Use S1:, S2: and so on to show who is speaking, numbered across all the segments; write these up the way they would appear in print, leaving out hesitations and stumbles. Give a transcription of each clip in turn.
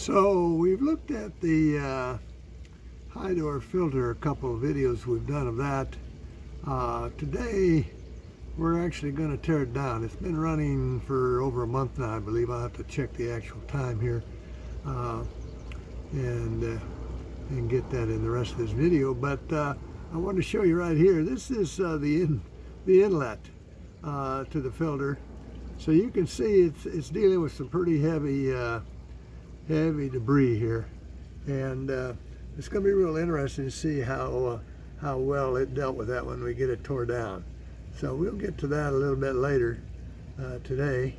S1: So we've looked at the Hydor filter, a couple of videos we've done of that. Today we're actually going to tear it down. It's been running for over a month now, I believe. I'll have to check the actual time here and get that in the rest of this video. But I want to show you right here. This is the inlet to the filter. So you can see it's dealing with some pretty heavy debris here, and it's going to be real interesting to see how well it dealt with that when we get it tore down. So we'll get to that a little bit later today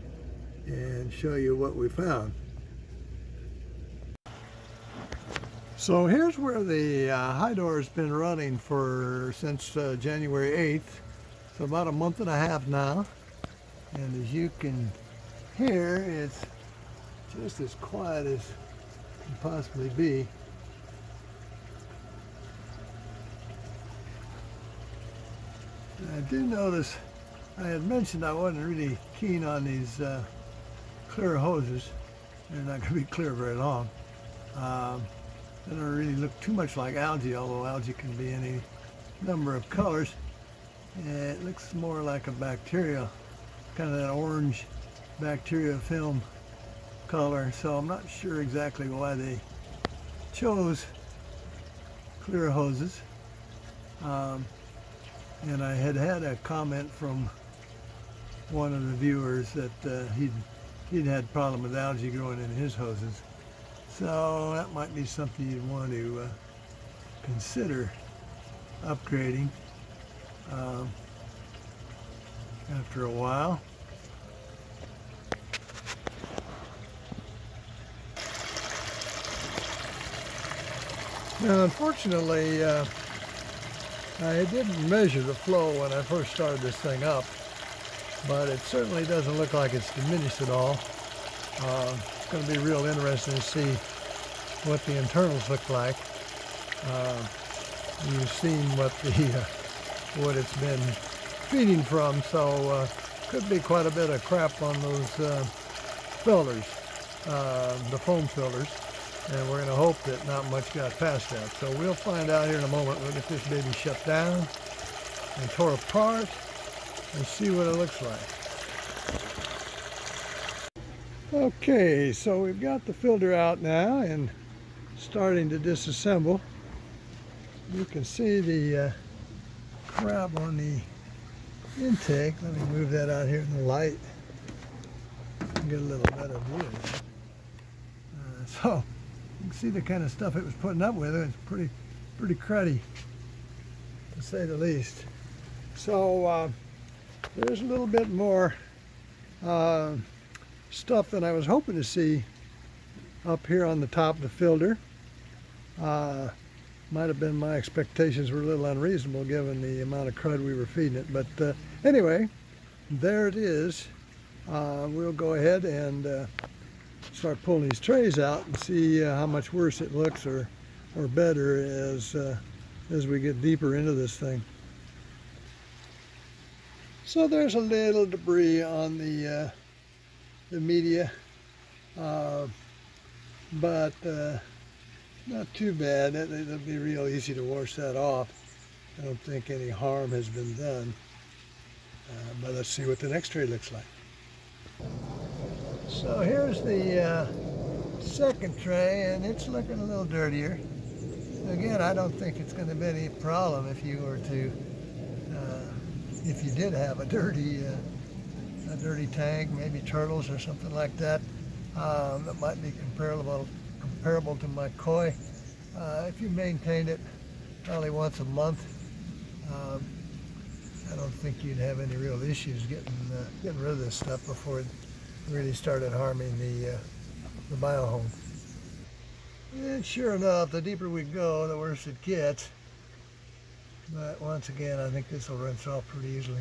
S1: and show you what we found. So here's where the Hydor has been running since January 8th, so about a month and a half now. And as you can hear, it's just as quiet as can possibly be. I do notice, I had mentioned I wasn't really keen on these clear hoses. They're not going to be clear very long. They don't really look too much like algae, although algae can be any number of colors. It looks more like a bacteria, kind of that orange bacteria film color. So I'm not sure exactly why they chose clear hoses. And I had a comment from one of the viewers that he'd had a problem with algae growing in his hoses. So that might be something you'd want to consider upgrading after a while. Now, unfortunately, I didn't measure the flow when I first started this thing up, but it certainly doesn't look like it's diminished at all. It's going to be real interesting to see what the internals look like. You've seen what it's been feeding from, so could be quite a bit of crap on those filters, the foam filters. And we're going to hope that not much got past that. So we'll find out here in a moment. We'll get this baby shut down and tore apart and see what it looks like. Okay, so we've got the filter out now and starting to disassemble. You can see the crap on the intake. Let me move that out here in the light and get a little better view. So you can see the kind of stuff it was putting up with. It's pretty cruddy, to say the least. So there's a little bit more stuff than I was hoping to see up here on the top of the filter. Might have been my expectations were a little unreasonable given the amount of crud we were feeding it. But anyway, there it is. We'll go ahead and start pulling these trays out and see how much worse it looks or better as we get deeper into this thing. So there's a little debris on the media, but not too bad. It'll be real easy to wash that off. I don't think any harm has been done, but let's see what the next tray looks like. So here's the second tray, and it's looking a little dirtier. Again, I don't think it's going to be any problem if you were to, if you did have a dirty tank, maybe turtles or something like that. That might be comparable to my koi. If you maintained it probably once a month, I don't think you'd have any real issues getting rid of this stuff before it really started harming the Biohome. And sure enough, the deeper we go, the worse it gets. But once again, I think this will rinse off pretty easily.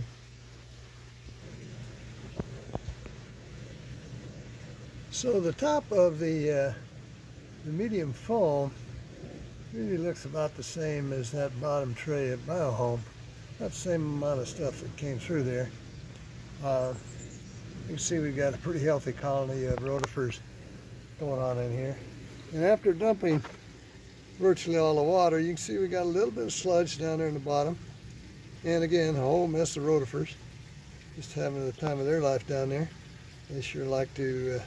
S1: So the top of the medium foam really looks about the same as that bottom tray at Biohome. About the same amount of stuff that came through there. You can see we've got a pretty healthy colony of rotifers going on in here. And after dumping virtually all the water, you can see we got a little bit of sludge down there in the bottom. And again, a whole mess of rotifers. Just having the time of their life down there. They sure like to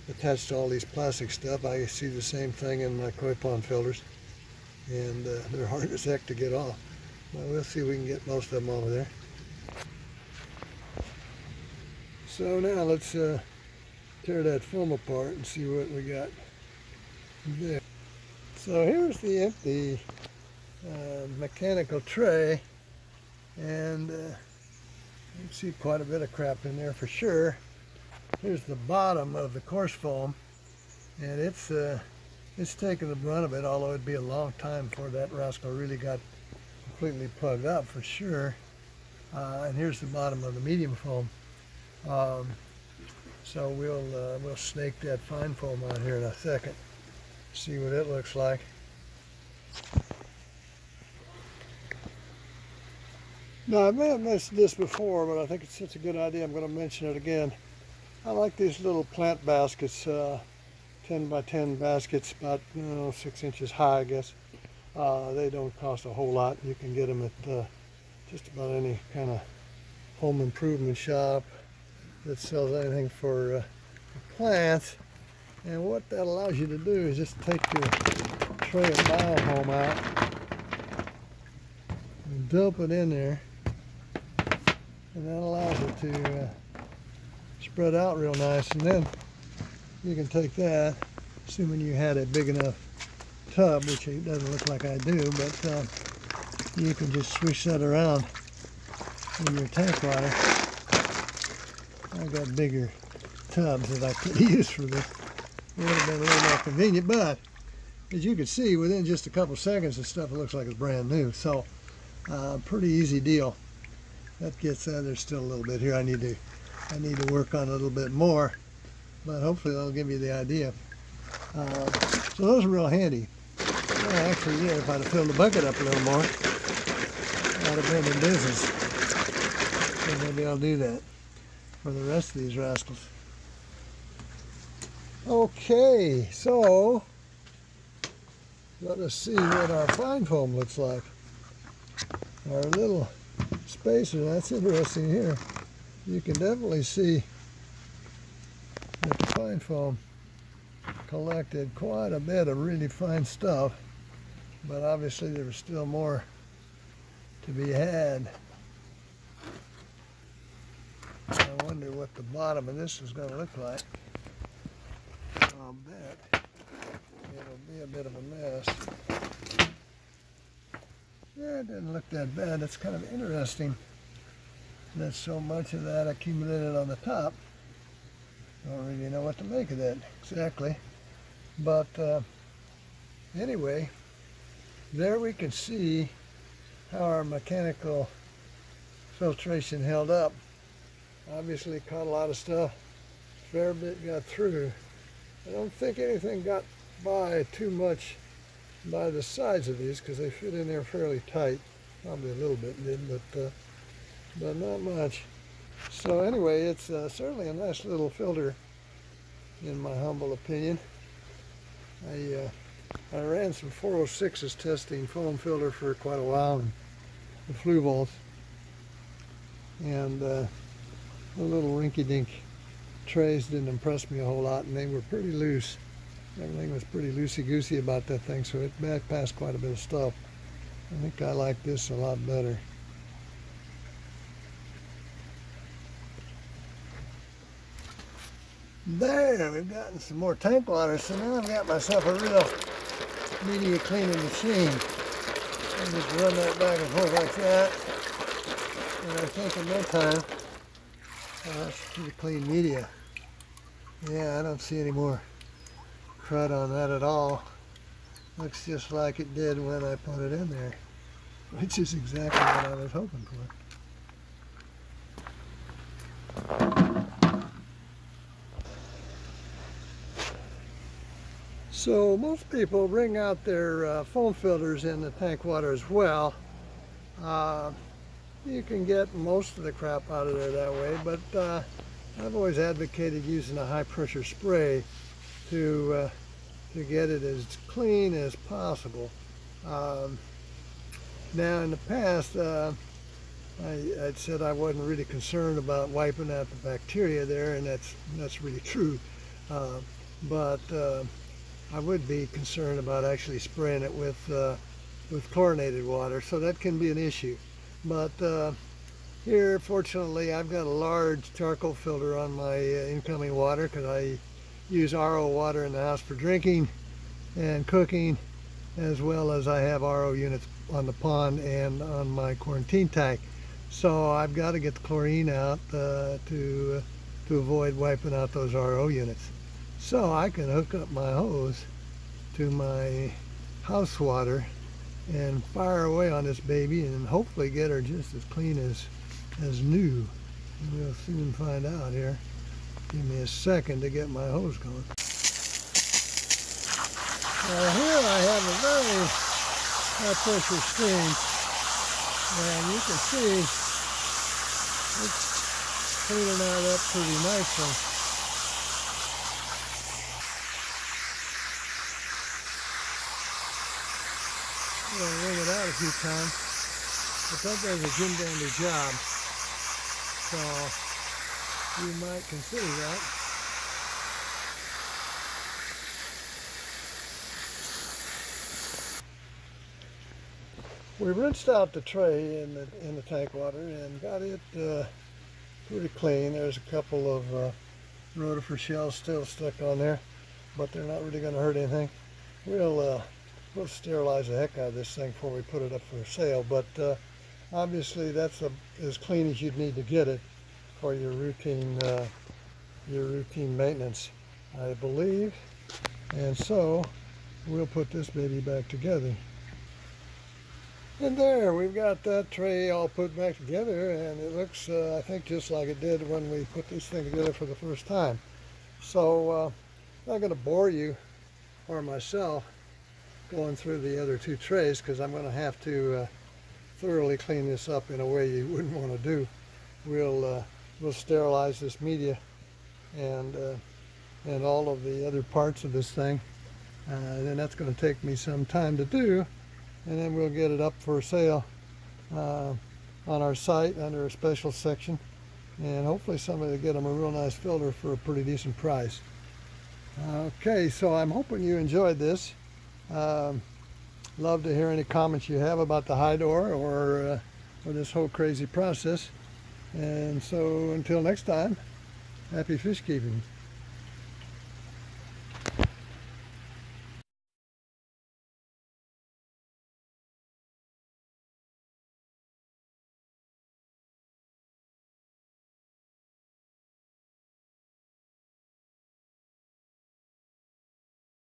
S1: attach to all these plastic stuff. I see the same thing in my koi pond filters. And they're hard as heck to get off. Well, we'll see if we can get most of them over there. So now let's tear that foam apart and see what we got there. So here's the empty mechanical tray, and you can see quite a bit of crap in there for sure. Here's the bottom of the coarse foam, and it's taken the brunt of it, although it'd be a long time before that rascal really got completely plugged up for sure. And here's the bottom of the medium foam. So we'll snake that fine foam out here in a second, see what it looks like. Now, I may have mentioned this before, but I think it's such a good idea I'm going to mention it again. I like these little plant baskets, 10 by 10 baskets, about 6 inches high, I guess. They don't cost a whole lot. You can get them at just about any kind of home improvement shop that sells anything for plants. And what that allows you to do is just take your tray of Biohome out and dump it in there, and that allows it to spread out real nice. And then you can take that, assuming you had a big enough tub, which it doesn't look like I do, but you can just swish that around in your tank water. I got bigger tubs that I could use for this. It would have been a little more convenient, but as you can see, within just a couple seconds, the stuff looks like it's brand new. So, pretty easy deal. That gets there's still a little bit here I need to work on a little bit more, but hopefully that'll give you the idea. So those are real handy. Well, actually, yeah, if I'd have filled the bucket up a little more, I'd have been in business. So maybe I'll do that for the rest of these rascals. Okay, so let us see what our fine foam looks like. Our little spacer, that's interesting here. You can definitely see that the fine foam collected quite a bit of really fine stuff, but obviously there was still more to be had. I wonder what the bottom of this is going to look like. I'll bet it'll be a bit of a mess. Yeah, it didn't look that bad. That's kind of interesting that so much of that accumulated on the top. Don't really know what to make of that exactly. But anyway, there we can see how our mechanical filtration held up. Obviously caught a lot of stuff. A fair bit got through. I don't think anything got by too much by the sides of these because they fit in there fairly tight. Probably a little bit did, but not much. So anyway, it's certainly a nice little filter in my humble opinion. I ran some 406s testing foam filter for quite a while, and the Fluvols, and the little rinky-dink trays didn't impress me a whole lot, and they were pretty loose. Everything was pretty loosey-goosey about that thing, so it bypassed quite a bit of stuff. I think I like this a lot better. There, we've gotten some more tank water, so now I've got myself a real media cleaning machine. I just run that back and forth like that, and I think in no time, that's pretty clean media. Yeah, I don't see any more crud on that at all. Looks just like it did when I put it in there, which is exactly what I was hoping for. So most people bring out their foam filters in the tank water as well. You can get most of the crap out of there that way, but I've always advocated using a high pressure spray to to get it as clean as possible. Now in the past, I'd said I wasn't really concerned about wiping out the bacteria there, and that's really true. But I would be concerned about actually spraying it with chlorinated water, so that can be an issue. But here, fortunately, I've got a large charcoal filter on my incoming water, because I use RO water in the house for drinking and cooking, as well as I have RO units on the pond and on my quarantine tank. So I've got to get the chlorine out to avoid wiping out those RO units. So I can hook up my hose to my house water and fire away on this baby and hopefully get her just as clean as new. And we'll soon find out here. Give me a second to get my hose going. Now here I have a very high pressure stream, and you can see it's cleaning that up pretty nicely. I'm going to wring it out a few times, but that does a gin dandy job, so you might consider that. We rinsed out the tray in the tank water and got it pretty clean. There's a couple of rotifer shells still stuck on there, but they're not really going to hurt anything. We'll sterilize the heck out of this thing before we put it up for sale, but obviously that's as clean as you'd need to get it for your routine maintenance, I believe. And so we'll put this baby back together. And there, we've got that tray all put back together, and it looks, I think, just like it did when we put this thing together for the first time. So I'm not going to bore you or myself going through the other two trays, because I'm going to have to thoroughly clean this up in a way you wouldn't want to do. We'll sterilize this media and all of the other parts of this thing, and then that's going to take me some time to do. And then we'll get it up for sale on our site under a special section, and hopefully somebody will get them a real nice filter for a pretty decent price. Okay, so I'm hoping you enjoyed this. Love to hear any comments you have about the Hydor or this whole crazy process. And so until next time, happy fish keeping.